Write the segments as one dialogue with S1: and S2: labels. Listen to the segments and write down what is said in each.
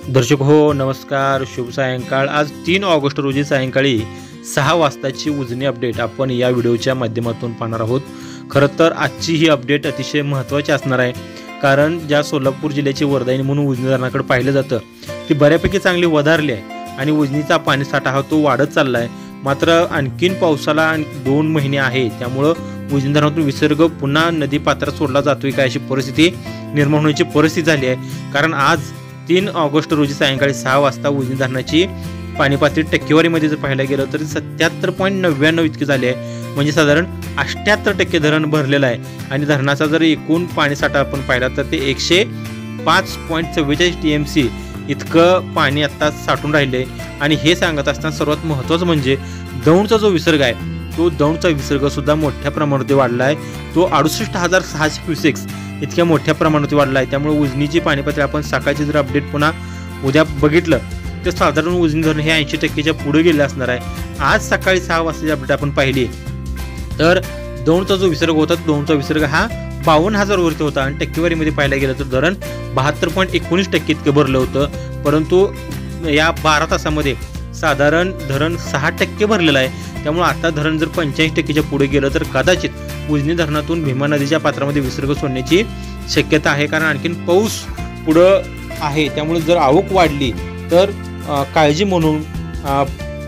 S1: दर्शक हो नमस्कार, शुभ सायंकाळ। आज 3 ऑगस्ट रोजी सायंकाळी 6 वाजताची उजनी अपडेट आपण या व्हिडिओच्या माध्यमातून पाहणार आहोत। खरं तर आजची ही अपडेट अतिशय महत्त्वाची असणार आहे, कारण ज्या सोलापूर जिल्ह्याची वरदायिनी म्हणून उजनी धरणाकडे पाहिलं जातं ती बऱ्यापैकी चांगली वधारली आहे आणि उजनीचा पाणीसाठा हा तो वाढत चालला आहे। मात्र आणखीन पावसाला 2 महिने आहे, त्यामुळं उजनी धरणातून विसर्ग पुन्हा नदी पात्रात सोडला जातोय का अशी परिस्थिती निर्माण होण्याची परिस्थिती झाली आहे। कारण आज 3 ऑगस्ट रोजी सायंकाळी 6 वाजता उजनी धरणाची पाणी पातळी टक्केवारीमध्ये जर पाहायला गेलं तर 77.99 इतकी झाली आहे, म्हणजे साधारण 78% धरण भरलेलं आहे। आणि धरणाचा जर एकूण पाणीसाठा आपण पाहिला तर ते 105.44 TMC इतकं पाणी आता साठून राहिले। आणि हे सांगत असताना सर्वात महत्त्वाचं म्हणजे दौंडचा जो विसर्ग आहे तो दौंडचा विसर्ग सुद्धा मोठ्या प्रमाणावरती वाढला आहे। तो 68,600 क्युसेक्स इतक्या मोठ्या प्रमाणावरती वाढला आहे। त्यामुळे उजनीची पाणी पातळी आपण सकाळची जर अपडेट पुन्हा उद्या बघितलं तर साधारण उजनी धरण हे 80%च्या पुढे गेले असणार आहे। आज सकाळी 6 वाजताची अपडेट आपण पाहिली तर दौंडचा जो विसर्ग होता दौंडचा विसर्ग हा 52,000 वरती होता आणि टक्केवारीमध्ये पाहायला गेलं तर धरण 72.19% इतकं भरलं होतं। परंतु या 12 तासामध्ये साधारण धरण 6% भरलेलं आहे। त्यामुळे आता धरण जर 85%च्या पुढे गेलं तर कदाचित उजनी धरणातून भीमा नदीच्या पात्रामध्ये विसर्ग सोडण्याची शक्यता आहे, कारण आणखीन पाऊस पुढं आहे। त्यामुळे जर आवक वाढली तर काळजी म्हणून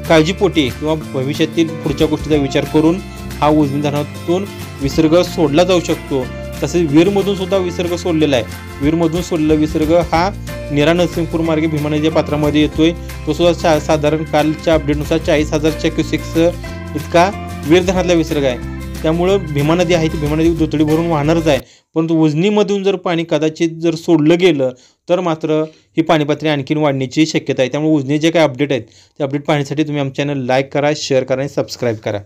S1: काळजीपोटी किंवा भविष्यातील पुढच्या गोष्टीचा विचार करून हा उजनी धरणातून विसर्ग सोडला जाऊ शकतो। तसेच वीरमधून सुद्धा विसर्ग सोडलेला आहे। वीरमधून सोडलेला विसर्ग हा नीरा नरसिंहपूर मार्गे भीमा नदीच्या पात्रामध्ये येतोय। तो सुद्धा साधारण कालच्या अपडेटनुसार 40,000 क्युसेक्स इतका वीर धरणातला विसर्ग आहे। त्यामुळं भीमा नदी आहे ती भीमा नदी दुथडी भरून वाहणारच आहे। परंतु उजनीमधून जर पाणी कदाचित जर सोडलं गेलं तर मात्र ही पाणी पातळी आणखीन वाढण्याची शक्यता आहे। त्यामुळे उजनी जे काही अपडेट आहेत ते अपडेट पाहण्यासाठी तुम्ही आमच्या चॅनल लाईक करा, शेअर करा आणि सबस्क्राईब करा।